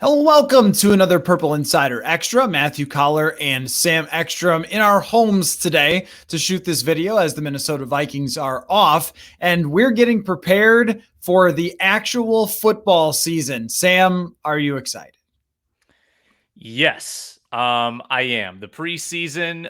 Hello, welcome to another Purple Insider Extra. Matthew Coller and Sam Ekstrom in our homes today to shoot this video as the Minnesota Vikings are off, and we're getting prepared for the actual football season. Sam, are you excited? Yes, I am. The preseason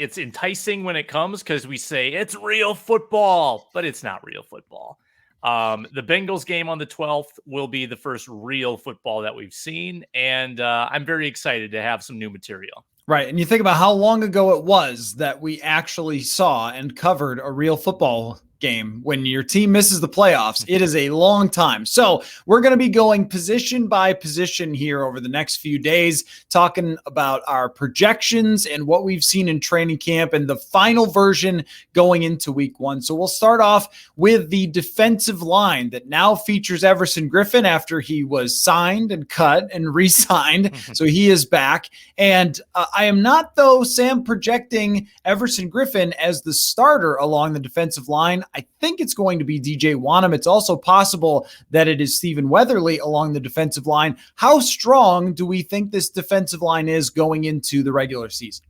it's enticing when it comes because we say it's real football, but it's not real football. The Bengals game on the 12th will be the first real football that we've seen, and I'm very excited to have some new material. Right. And you think about how long ago it was that we actually saw and covered a real football game when your team misses the playoffs. It is a long time. So we're going to be going position by position here over the next few days, talking about our projections and what we've seen in training camp and the final version going into week one. So we'll start off with the defensive line that now features Everson Griffen after he was signed and cut and re-signed. So he is back. And I am not, though, Sam, projecting Everson Griffen as the starter along the defensive line. I think it's going to be DJ Wonnum. It's also possible that it is Stephen Weatherly along the defensive line. How strong do we think this defensive line is going into the regular season?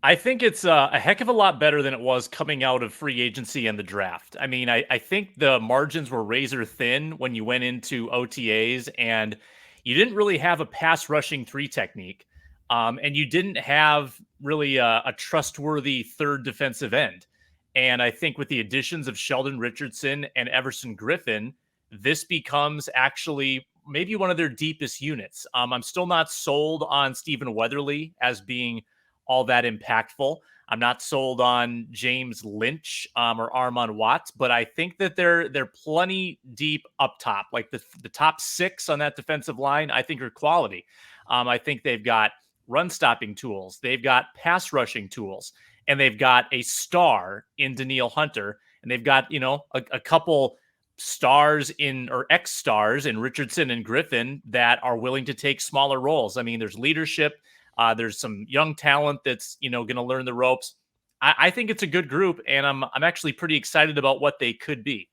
I think it's a heck of a lot better than it was coming out of free agency and the draft. I mean, I think the margins were razor thin when you went into OTAs and you didn't really have a pass rushing three technique. And you didn't have really a trustworthy third defensive end. And I think with the additions of Sheldon Richardson and Everson Griffen, this becomes actually maybe one of their deepest units. I'm still not sold on Stephen Weatherly as being all that impactful. I'm not sold on James Lynch or Armon Watts, but I think that they're plenty deep up top. Like the top six on that defensive line, I think are quality. I think they've got run stopping tools. They've got pass rushing tools. And they've got a star in Danielle Hunter, and they've got, a couple stars or ex-stars in Richardson and Griffen that are willing to take smaller roles. I mean, there's leadership. There's some young talent that's, going to learn the ropes. I think it's a good group, and I'm actually pretty excited about what they could be.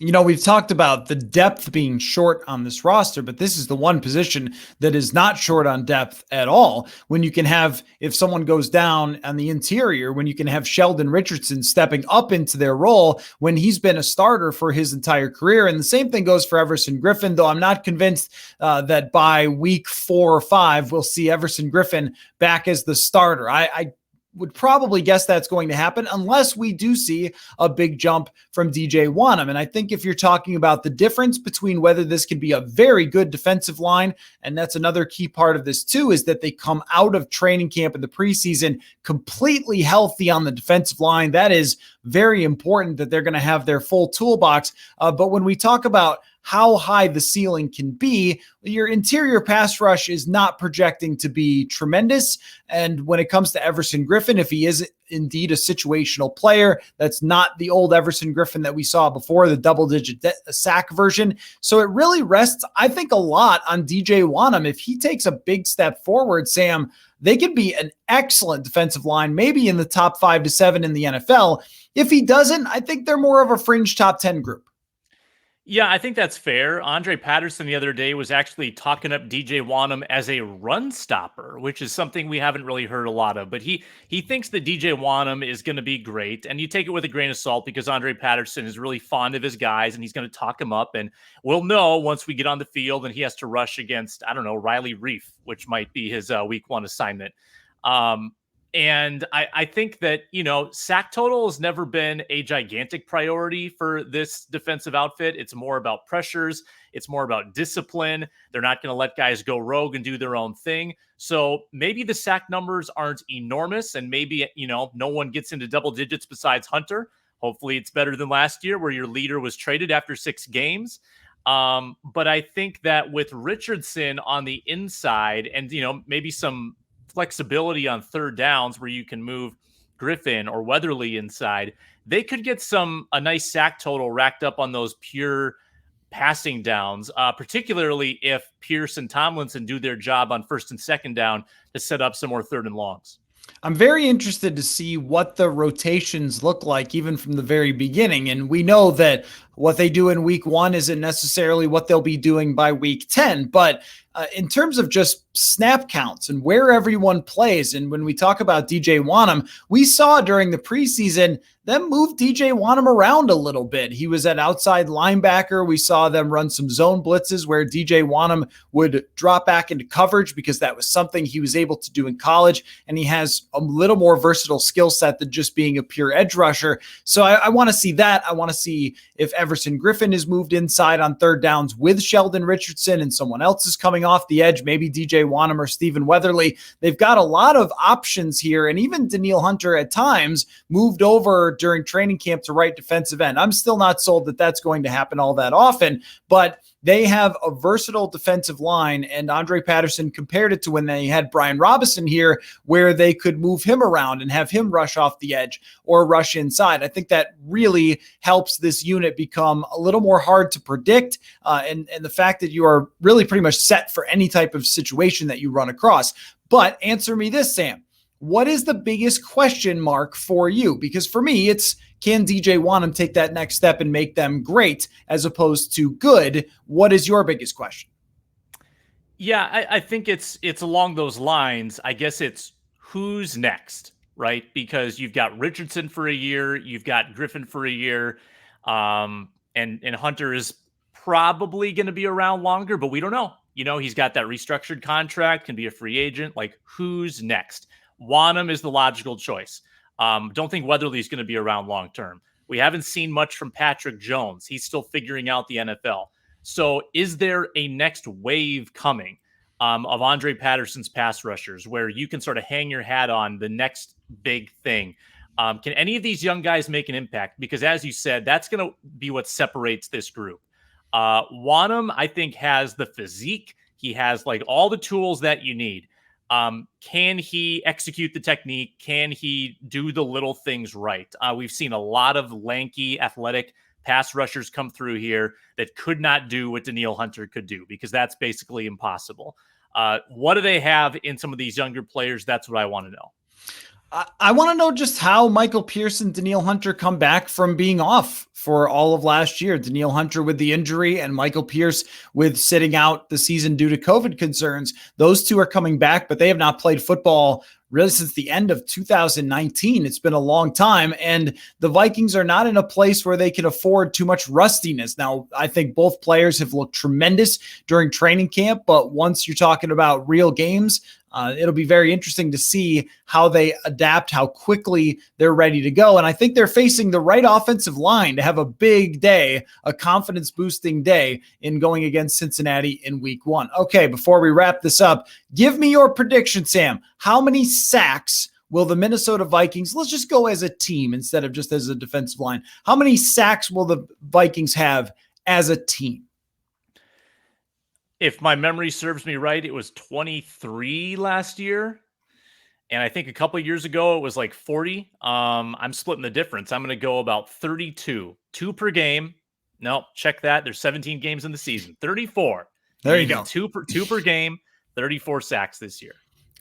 We've talked about the depth being short on this roster, but this is the one position that is not short on depth at all. When you can have, if someone goes down on the interior, when you can have Sheldon Richardson stepping up into their role when he's been a starter for his entire career. And the same thing goes for Everson Griffen, though I'm not convinced that by week 4 or 5, we'll see Everson Griffen back as the starter. I would probably guess that's going to happen unless we do see a big jump from DJ Wonnum. And I think if you're talking about the difference between whether this could be a very good defensive line, and that's another key part of this too, is that they come out of training camp in the preseason completely healthy on the defensive line. That is very important that they're going to have their full toolbox. But when we talk about how high the ceiling can be, your interior pass rush is not projecting to be tremendous. And when it comes to Everson Griffen, if he is indeed a situational player, that's not the old Everson Griffen that we saw before, the double-digit sack version. So it really rests, I think, a lot on DJ Wonnum. If he takes a big step forward, Sam, they could be an excellent defensive line, maybe in the top 5 to 7 in the NFL. If he doesn't, I think they're more of a fringe top 10 group. Yeah, I think that's fair. Andre Patterson the other day was actually talking up DJ Wonnum as a run stopper, which is something we haven't really heard a lot of. But he thinks that DJ Wonnum is going to be great, and you take it with a grain of salt because Andre Patterson is really fond of his guys, and he's going to talk them up. And we'll know once we get on the field and he has to rush against, I don't know, Riley Reef, which might be his week 1 assignment. And I think that, sack total has never been a gigantic priority for this defensive outfit. It's more about pressures. It's more about discipline. They're not going to let guys go rogue and do their own thing. So maybe the sack numbers aren't enormous, and maybe, no one gets into double digits besides Hunter. Hopefully it's better than last year where your leader was traded after 6 games. But I think that with Richardson on the inside and, maybe some flexibility on third downs where you can move Griffen or Weatherly inside, they could get a nice sack total racked up on those pure passing downs, particularly if Pierce and Tomlinson do their job on first and second down to set up some more third and longs. I'm very interested to see what the rotations look like, even from the very beginning. And we know that what they do in week 1 isn't necessarily what they'll be doing by week 10. But in terms of just snap counts and where everyone plays, and when we talk about DJ Wanham, we saw during the preseason them move DJ Wanham around a little bit. He was at outside linebacker. We saw them run some zone blitzes where DJ Wanham would drop back into coverage because that was something he was able to do in college, and he has a little more versatile skill set than just being a pure edge rusher. So I want to see that. I want to see if Everson Griffin is moved inside on third downs with Sheldon Richardson and someone else is coming off the edge, maybe DJ Wanham or Stephen Weatherly. They've got a lot of options here, and even Danielle Hunter at times moved over during training camp to right defensive end. I'm still not sold that that's going to happen all that often, but they have a versatile defensive line, and Andre Patterson compared it to when they had Brian Robinson here, where they could move him around and have him rush off the edge or rush inside. I think that really helps this unit become a little more hard to predict, and the fact that you are really pretty much set for any type of situation that you run across. But answer me this, Sam. What is the biggest question mark for you? Because for me, it's, can DJ Wanham take that next step and make them great as opposed to good? What is your biggest question? Yeah, I think it's along those lines. I guess it's who's next, right? Because you've got Richardson for a year, you've got Griffin for a year, and Hunter is probably going to be around longer, but we don't know. You know, he's got that restructured contract, can be a free agent. Like, who's next? Wanham is the logical choice. Don't think Weatherly's going to be around long term. We haven't seen much from Patrick Jones. He's still figuring out the NFL. So is there a next wave coming of Andre Patterson's pass rushers where you can sort of hang your hat on the next big thing? Can any of these young guys make an impact? Because as you said, that's going to be what separates this group. Wanham, I think, has the physique. He has like all the tools that you need. Can he execute the technique? Can he do the little things right? We've seen a lot of lanky, athletic pass rushers come through here that could not do what Danielle Hunter could do, because that's basically impossible. What do they have in some of these younger players? That's what I want to know. I want to know just how Michael Pierce and Danielle Hunter come back from being off for all of last year. Danielle Hunter with the injury and Michael Pierce with sitting out the season due to COVID concerns. Those two are coming back, but they have not played football really since the end of 2019. It's been a long time, and the Vikings are not in a place where they can afford too much rustiness. Now, I think both players have looked tremendous during training camp, but once you're talking about real games, it'll be very interesting to see how they adapt, how quickly they're ready to go. And I think they're facing the right offensive line to have a big day, a confidence-boosting day in going against Cincinnati in week 1. Okay, before we wrap this up, give me your prediction, Sam. How many sacks will the Minnesota Vikings, let's just go as a team instead of just as a defensive line, how many sacks will the Vikings have as a team? If my memory serves me right, it was 23 last year. And I think a couple of years ago, it was like 40. I'm splitting the difference. I'm going to go about 32. 2 per game. No, check that. There's 17 games in the season. 34. There you go. 2 per game. 34 sacks this year.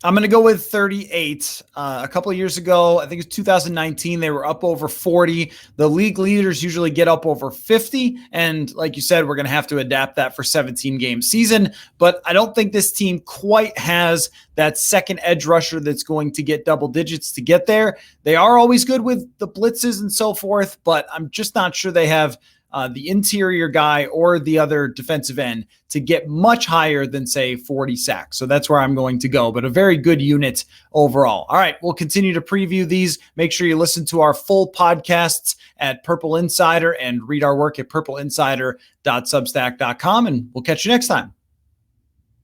I'm going to go with 38. A couple of years ago, I think it's 2019, they were up over 40. The league leaders usually get up over 50. And like you said, we're going to have to adapt that for 17-game season. But I don't think this team quite has that second edge rusher that's going to get double digits to get there. They are always good with the blitzes and so forth, but I'm just not sure they have the interior guy or the other defensive end to get much higher than, say, 40 sacks. So that's where I'm going to go, but a very good unit overall. All right, we'll continue to preview these. Make sure you listen to our full podcasts at Purple Insider and read our work at purpleinsider.substack.com, and we'll catch you next time.